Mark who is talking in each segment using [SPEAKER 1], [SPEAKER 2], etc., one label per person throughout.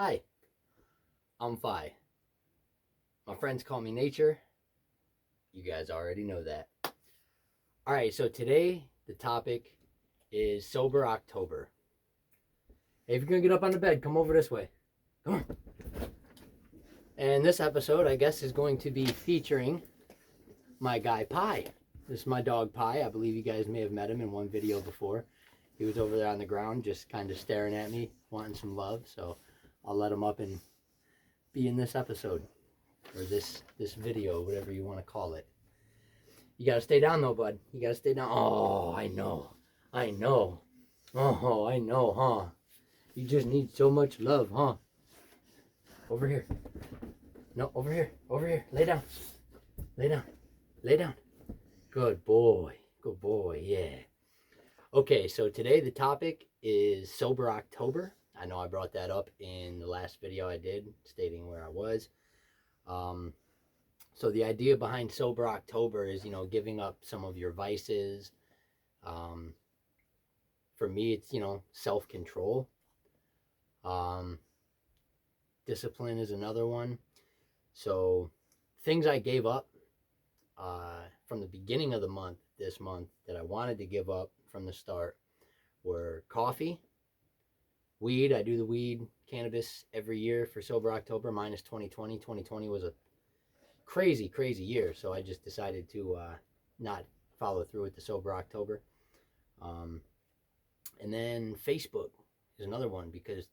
[SPEAKER 1] Hi, I'm Fi. My friends call me Nature. You guys already know that. All right, so today the topic is Sober October. Hey, if you're gonna get up on the bed, come over this way. Come on. And this episode, I guess, is going to be featuring my guy Pie. This is my dog Pie. I believe you guys may have met him in one video before. He was over there on the ground just kind of staring at me, wanting some love. So I'll let him up and be in this episode. Or this video, whatever you want to call it. You gotta stay down though, bud. You gotta stay down. Oh, I know. Oh, I know, huh? You just need so much love, huh? Over here. No, over here. Over here. Lay down. Lay down. Lay down. Good boy. Good boy, yeah. Okay, so today the topic is Sober October. I know I brought that up in the last video I did, stating where I was. So the idea behind Sober October is, giving up some of your vices. For me, it's, self-control. Discipline is another one. So things I gave up from the beginning of the month, this month, that I wanted to give up from the start were coffee, weed. I do the weed, cannabis every year for Sober October, minus 2020. 2020 was a crazy year, so I just decided to not follow through with the Sober October. And then Facebook is another one, because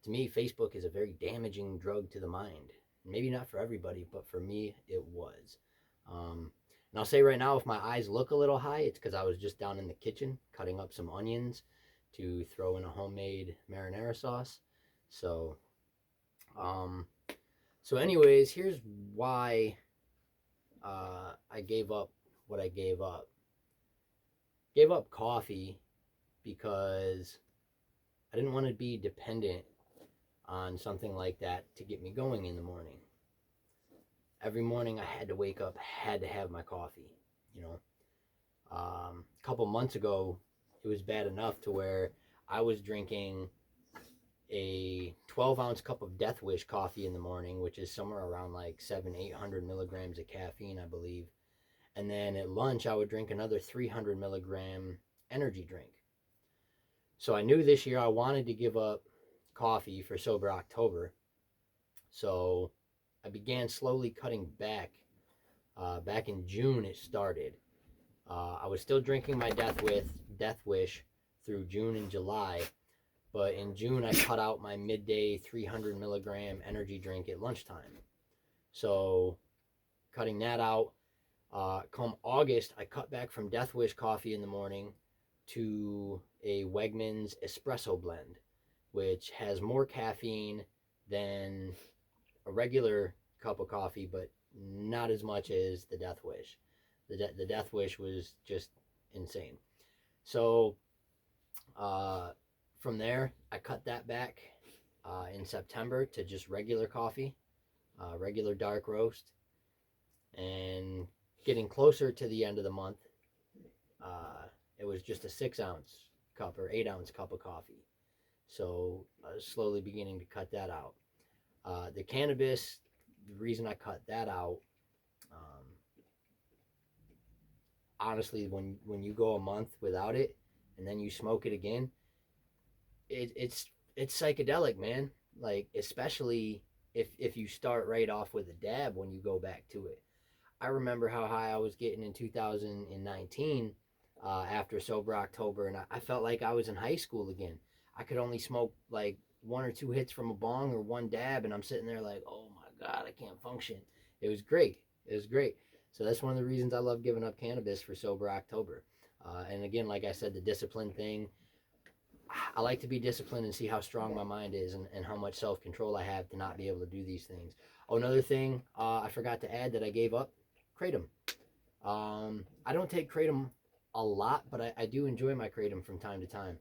[SPEAKER 1] to me Facebook is a very damaging drug to the mind. Maybe not for everybody, but for me it was. And I'll say right now, if my eyes look a little high, it's because I was just down in the kitchen cutting up some onions to throw in a homemade marinara sauce. So anyways, here's why I gave up what I gave up. Gave up coffee because I didn't want to be dependent on something like that to get me going in the morning. Every morning I had to wake up, had to have my coffee, a couple months ago, it was bad enough to where I was drinking a 12-ounce cup of Death Wish coffee in the morning, which is somewhere around like 800 milligrams of caffeine, I believe. And then at lunch, I would drink another 300 milligram energy drink. So I knew this year I wanted to give up coffee for Sober October. So I began slowly cutting back. Back in June it started. I was still drinking my Death Wish through June and July, but in June I cut out my midday 300 milligram energy drink at lunchtime. So cutting that out. Come August, I cut back from Death Wish coffee in the morning to a Wegmans espresso blend, which has more caffeine than a regular cup of coffee, but not as much as the Death Wish. The Death Wish was just insane. So from there, I cut that back in September to just regular coffee, regular dark roast. And getting closer to the end of the month, it was just a 6-ounce cup or 8-ounce cup of coffee. So I was slowly beginning to cut that out. The cannabis, the reason I cut that out, honestly, when you go a month without it and then you smoke it again, it's psychedelic, man. Like, especially if you start right off with a dab when you go back to it. I remember how high I was getting in 2019 after Sober October, and I felt like I was in high school again. I could only smoke like 1 or 2 hits from a bong or one dab, and I'm sitting there like, oh my God, I can't function. It was great. It was great. So that's one of the reasons I love giving up cannabis for Sober October. And again, like I said, the discipline thing, I like to be disciplined and see how strong my mind is and how much self-control I have to not be able to do these things. Oh, another thing I forgot to add that I gave up, Kratom. I don't take Kratom a lot, but I do enjoy my Kratom from time to time.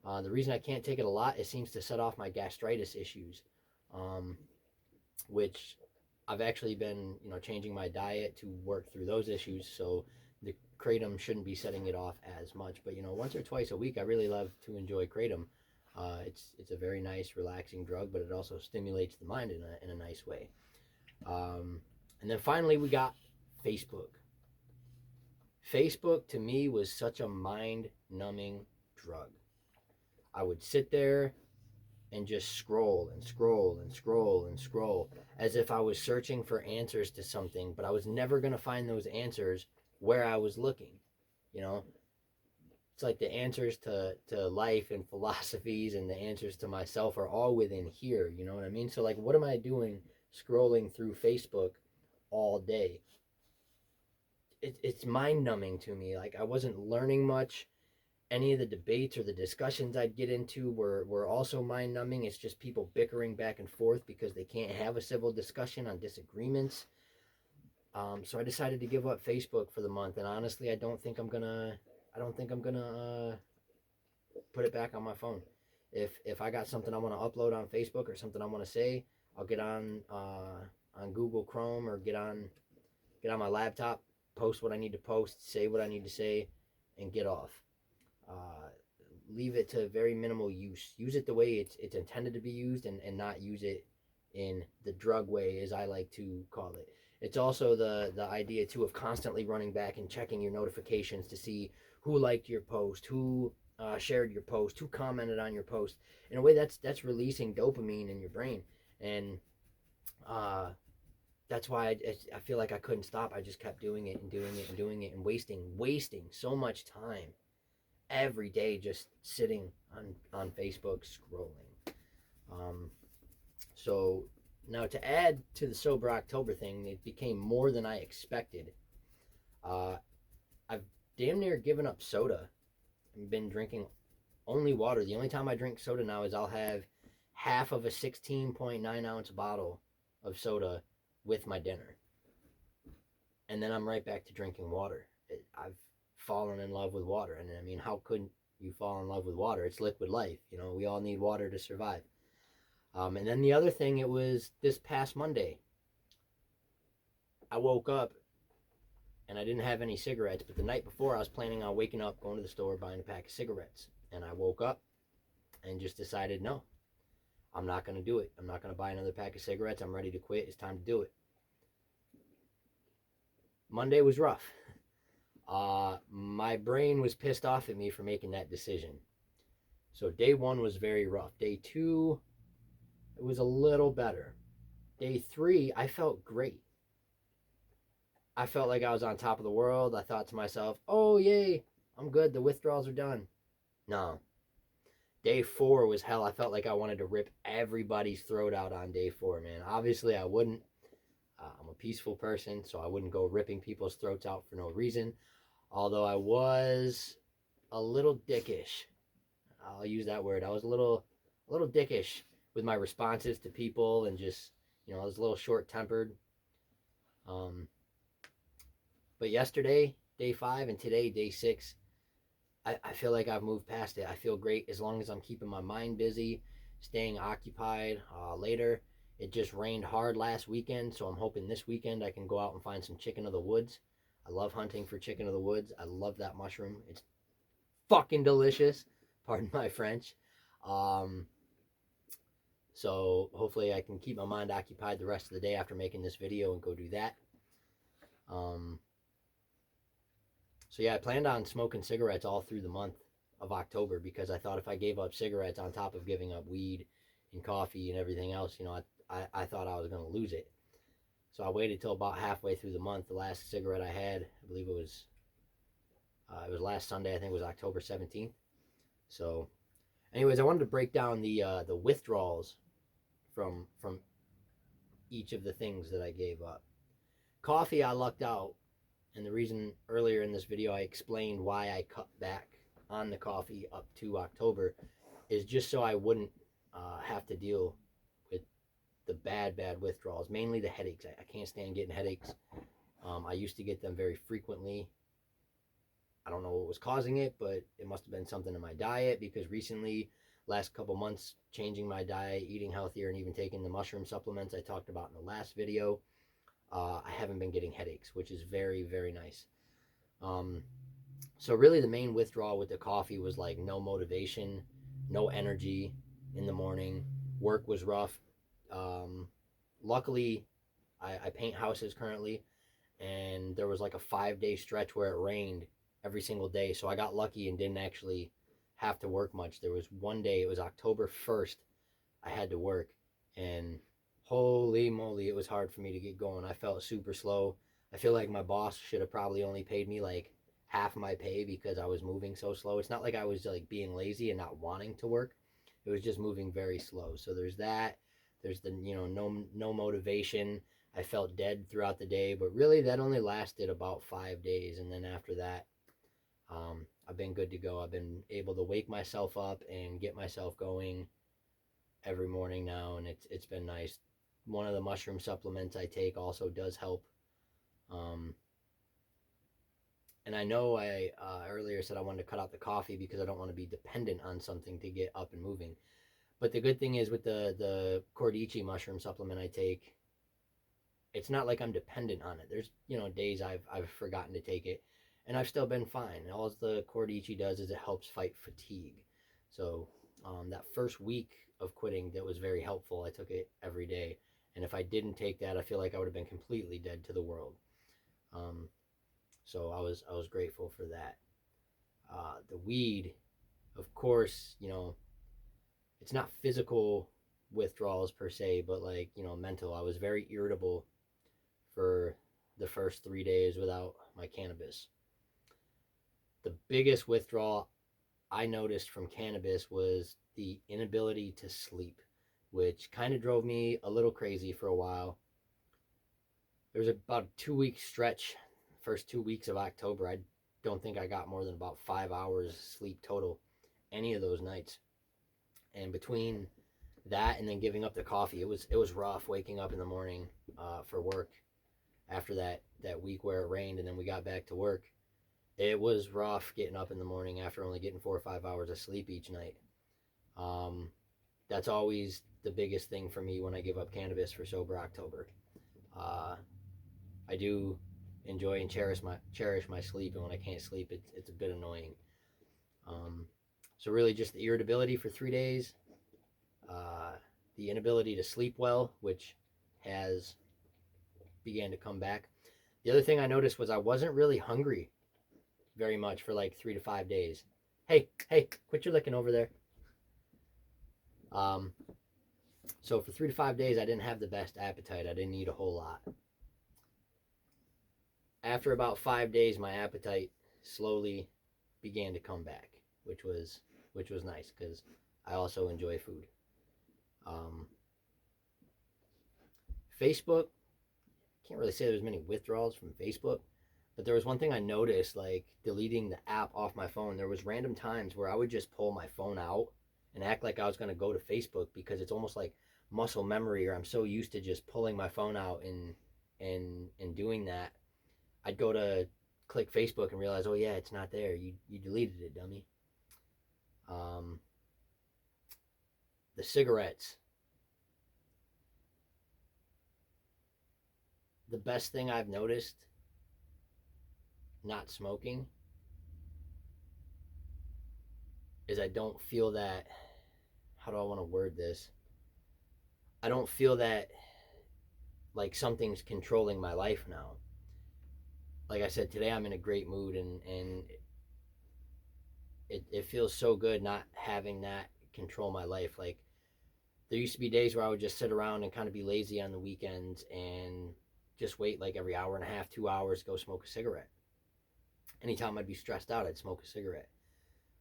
[SPEAKER 1] The reason I can't take it a lot, it seems to set off my gastritis issues, which I've actually been, changing my diet to work through those issues. So the Kratom shouldn't be setting it off as much. But, once or twice a week, I really love to enjoy Kratom. It's a very nice, relaxing drug, but it also stimulates the mind in a nice way. And then finally, we got Facebook. Facebook to me was such a mind numbing drug. I would sit there and just scroll and scroll and scroll and scroll as if I was searching for answers to something, but I was never going to find those answers where I was looking. You know, it's like the answers to life and philosophies and the answers to myself are all within here. You know what I mean? So, like, what am I doing scrolling through Facebook all day? It's mind numbing to me. Like, I wasn't learning much. Any of the debates or the discussions I'd get into were also mind numbing. It's just people bickering back and forth because they can't have a civil discussion on disagreements. So I decided to give up Facebook for the month, and honestly, I don't think I'm gonna put it back on my phone. If I got something I want to upload on Facebook or something I want to say, I'll get on Google Chrome or get on my laptop, post what I need to post, say what I need to say, and get off. Uh, Leave it to very minimal use. Use it the way it's intended to be used, and not use it in the drug way, as I like to call it. It's also the idea too of constantly running back and checking your notifications to see who liked your post, who shared your post, who commented on your post. In a way, that's releasing dopamine in your brain, and uh, that's why I feel like I couldn't stop. I just kept doing it and doing it and doing it and wasting so much time every day just sitting on Facebook scrolling. Um, so now to add to the sober October thing, it became more than I expected. Uh, I've damn near given up soda. I've been drinking only water. The only time I drink soda now is I'll have half of a 16.9 ounce bottle of soda with my dinner, and then I'm right back to drinking water. I've fallen in love with water, and I mean, how couldn't you fall in love with water? It's liquid life. You know, we all need water to survive. And then the other thing, it was this past Monday. I woke up and I didn't have any cigarettes, but the night before I was planning on waking up, going to the store, buying a pack of cigarettes. And I woke up and just decided, no, I'm not going to do it. I'm not going to buy another pack of cigarettes. I'm ready to quit. It's time to do it. Monday was rough. My brain was pissed off at me for making that decision. So day one was very rough. Day two, it was a little better. Day three, I felt great. I felt like I was on top of the world. I thought to myself, oh, yay, I'm good. The withdrawals are done. No. Day four was hell. I felt like I wanted to rip everybody's throat out on day four, man. Obviously, I wouldn't. I'm a peaceful person, so I wouldn't go ripping people's throats out for no reason. Although I was a little dickish. I'll use that word. I was a little dickish with my responses to people, and just, you know, I was a little short-tempered. But yesterday, day 5, and today, day 6, I feel like I've moved past it. I feel great as long as I'm keeping my mind busy, staying occupied. Later, it just rained hard last weekend, so I'm hoping this weekend I can go out and find some chicken of the woods. I love hunting for chicken of the woods. I love that mushroom. It's fucking delicious. Pardon my French. So hopefully I can keep my mind occupied the rest of the day after making this video and go do that. So yeah, I planned on smoking cigarettes all through the month of October, because I thought if I gave up cigarettes on top of giving up weed and coffee and everything else, you know, I thought I was going to lose it. So I waited till about halfway through the month. The last cigarette I had, I believe it was last Sunday. I think it was October 17th. So, anyways, I wanted to break down the withdrawals from each of the things that I gave up. Coffee, I lucked out, and the reason earlier in this video I explained why I cut back on the coffee up to October is just so I wouldn't have to deal with the bad withdrawals, mainly the headaches. I can't stand getting headaches. I used to get them very frequently. I don't know what was causing it, but it must have been something in my diet, because recently, last couple months, changing my diet, eating healthier, and even taking the mushroom supplements I talked about in the last video, I haven't been getting headaches, which is very, very nice. So really the main withdrawal with the coffee was like no motivation, no energy in the morning. Work was rough. Um, Luckily, I paint houses currently, and there was like a 5 day stretch where it rained every single day. So I got lucky and didn't actually have to work much. There was one day, it was October 1st, I had to work, and holy moly, it was hard for me to get going. I felt super slow. I feel like my boss should have probably only paid me like half my pay because I was moving so slow. It's not like I was like being lazy and not wanting to work. It was just moving very slow. So there's that. There's the, no motivation. I felt dead throughout the day, but really that only lasted about 5 days, and then after that, I've been good to go. I've been able to wake myself up and get myself going every morning now, and it's been nice. One of the mushroom supplements I take also does help. Um, and I know I earlier said I wanted to cut out the coffee because I don't want to be dependent on something to get up and moving. But the good thing is with the Cordici mushroom supplement I take, it's not like I'm dependent on it. There's days I've forgotten to take it, and I've still been fine. All the Cordici does is it helps fight fatigue. So that first week of quitting, that was very helpful. I took it every day, and if I didn't take that, I feel like I would have been completely dead to the world. Um, so I was grateful for that. The weed, of course, it's not physical withdrawals per se, but like mental. I was very irritable for the first 3 days without my cannabis. The biggest withdrawal I noticed from cannabis was the inability to sleep, which kind of drove me a little crazy for a while. There was about a 2 week stretch, first 2 weeks of October. I don't think I got more than about 5 hours sleep total any of those nights. And between that and then giving up the coffee, it was rough waking up in the morning for work after that week where it rained, and then we got back to work. It was rough getting up in the morning after only getting 4 or 5 hours of sleep each night. Um, that's always the biggest thing for me when I give up cannabis for sober October. Uh, I do enjoy and cherish my sleep, and when I can't sleep, it's a bit annoying. Um, so really, just the irritability for 3 days, uh, the inability to sleep well, which has began to come back. The other thing I noticed was I wasn't really hungry very much for like 3 to 5 days. Hey, quit your licking over there. Um, so for 3 to 5 days, I didn't have the best appetite. I didn't eat a whole lot. After about 5 days, my appetite slowly began to come back, which was nice because I also enjoy food. Um, Facebook, can't really say there's many withdrawals from Facebook, but there was one thing I noticed, like deleting the app off my phone. There was random times where I would just pull my phone out and act like I was going to go to Facebook because it's almost like muscle memory, or I'm so used to just pulling my phone out and doing that. I'd go to click Facebook and realize, oh yeah, it's not there. You deleted it, dummy. Um, the cigarettes. The best thing I've noticed not smoking is I don't feel that. How do I want to word this? I don't feel that like something's controlling my life now. Like I said, today I'm in a great mood, and it feels so good not having that control my life. Like there used to be days where I would just sit around and kind of be lazy on the weekends and just wait like every hour and a half, 2 hours to go smoke a cigarette. Anytime I'd be stressed out, I'd smoke a cigarette.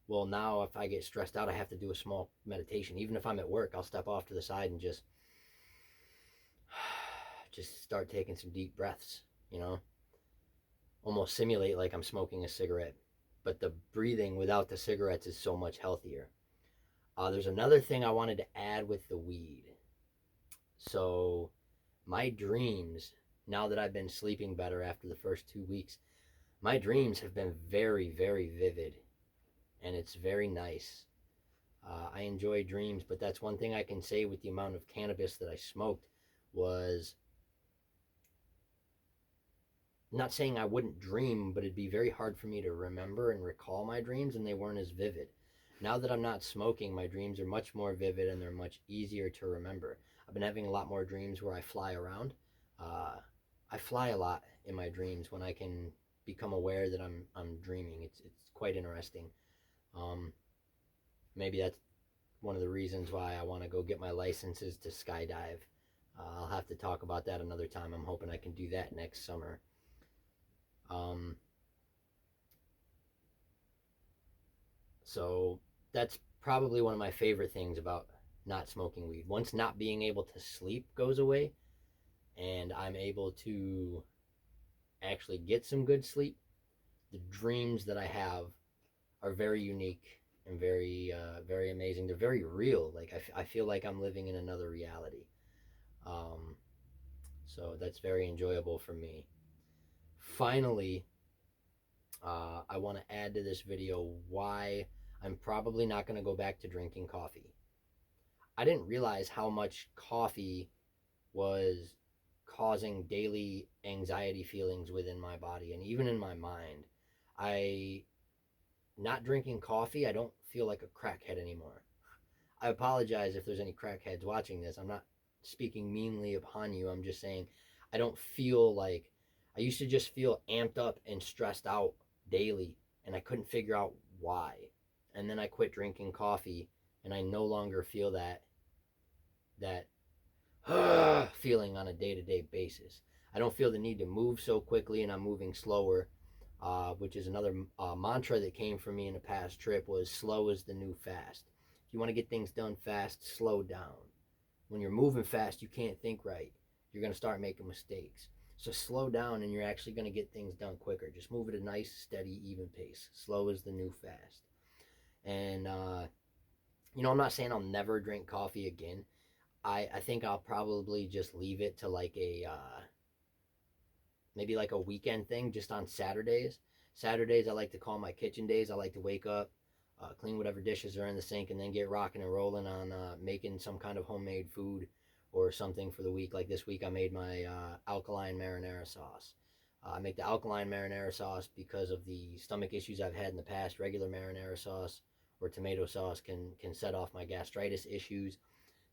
[SPEAKER 1] Well, now if I get stressed out, I have to do a small meditation. Even if I'm at work, I'll step off to the side and just start taking some deep breaths, almost simulate like I'm smoking a cigarette. But the breathing without the cigarettes is so much healthier. There's another thing I wanted to add with the weed. So, my dreams, now that I've been sleeping better after the first 2 weeks, my dreams have been very, very vivid, and it's very nice. I enjoy dreams, but that's one thing I can say with the amount of cannabis that I smoked was, I'm not saying I wouldn't dream, but it'd be very hard for me to remember and recall my dreams, and they weren't as vivid. Now that I'm not smoking, my dreams are much more vivid and they're much easier to remember. I've been having a lot more dreams where I fly around. Uh, I fly a lot in my dreams when I can become aware that I'm dreaming. It's quite interesting. Um, Maybe that's one of the reasons why I want to go get my licenses to skydive. I'll have to talk about that another time. I'm hoping I can do that next summer. Um, so that's probably one of my favorite things about not smoking weed. Once not being able to sleep goes away and I'm able to actually get some good sleep, the dreams that I have are very unique and very amazing. They're very real. Like I feel like I'm living in another reality. Um, so that's very enjoyable for me. Finally, I want to add to this video why I'm probably not going to go back to drinking coffee. I didn't realize how much coffee was causing daily anxiety feelings within my body and even in my mind. I Not drinking coffee, I don't feel like a crackhead anymore. I apologize if there's any crackheads watching this. I'm not speaking meanly upon you. I'm just saying I don't feel like I used to just feel amped up and stressed out daily and I couldn't figure out why. And then I quit drinking coffee and I no longer feel that feeling on a day-to-day basis. I don't feel the need to move so quickly and I'm moving slower, which is another mantra that came from me in a past trip was slow is the new fast. If you want to get things done fast, slow down. When you're moving fast, you can't think right. You're going to start making mistakes. So slow down and you're actually going to get things done quicker. Just move at a nice, steady, even pace. Slow is the new fast. And, I'm not saying I'll never drink coffee again. I think I'll probably just leave it to like maybe like a weekend thing just on Saturdays. Saturdays, I like to call my kitchen days. I like to wake up, clean whatever dishes are in the sink, and then get rocking and rolling on making some kind of homemade food or something for the week. Like this week, I made my alkaline marinara sauce. I make the alkaline marinara sauce because of the stomach issues I've had in the past. Regular marinara sauce or tomato sauce can set off my gastritis issues.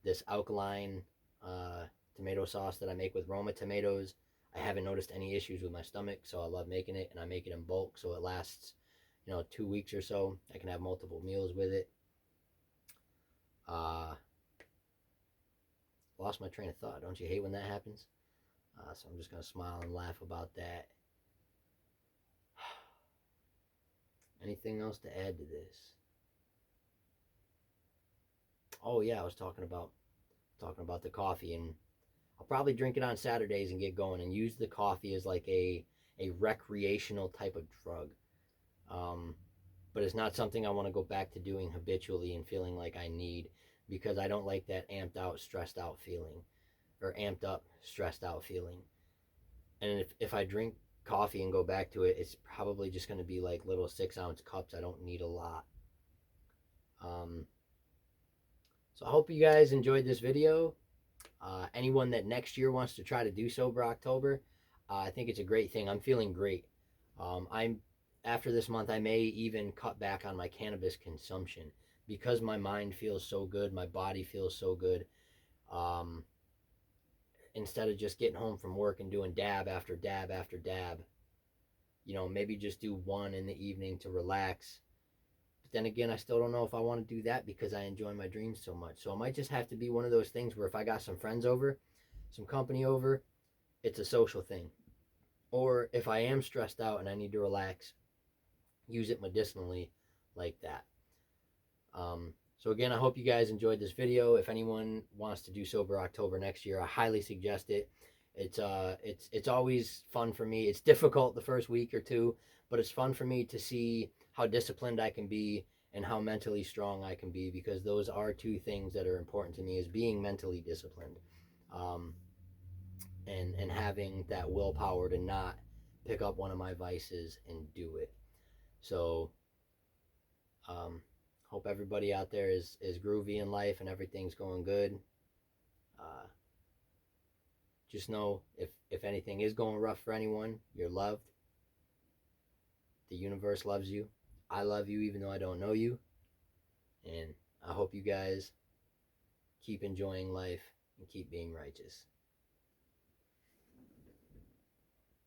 [SPEAKER 1] This alkaline uh, tomato sauce that I make with Roma tomatoes, I haven't noticed any issues with my stomach, so I love making it, and I make it in bulk, so it lasts, 2 weeks or so. I can have multiple meals with it. Uh, Lost my train of thought. Don't you hate when that happens? So I'm just gonna smile and laugh about that. Anything else to add to this? Oh yeah, I was talking about the coffee, and I'll probably drink it on Saturdays and get going and use the coffee as like a recreational type of drug. Um, but it's not something I want to go back to doing habitually and feeling like I need because I don't like that amped out, stressed out feeling or amped up, stressed out feeling. And if I drink coffee and go back to it, it's probably just going to be like little 6 ounce cups. I don't need a lot. Um, so I hope you guys enjoyed this video. Anyone that next year wants to try to do sober October, I think it's a great thing. I'm feeling great. I'm After this month, I may even cut back on my cannabis consumption because my mind feels so good, my body feels so good. Um, Instead of just getting home from work and doing dab after dab after dab, maybe just do one in the evening to relax. But then again, I still don't know if I want to do that because I enjoy my dreams so much. So it might just have to be one of those things where if I got some friends over, some company over, it's a social thing. Or if I am stressed out and I need to relax, use it medicinally like that. So again, I hope you guys enjoyed this video. If anyone wants to do Sober October next year, I highly suggest it. It's always fun for me. It's difficult the first week or two, but it's fun for me to see how disciplined I can be and how mentally strong I can be because those are two things that are important to me is being mentally disciplined. Um, and having that willpower to not pick up one of my vices and do it. So um, hope everybody out there is groovy in life and everything's going good. Uh, just know if anything is going rough for anyone, you're loved. The universe loves you. I love you even though I don't know you. And I hope you guys keep enjoying life and keep being righteous.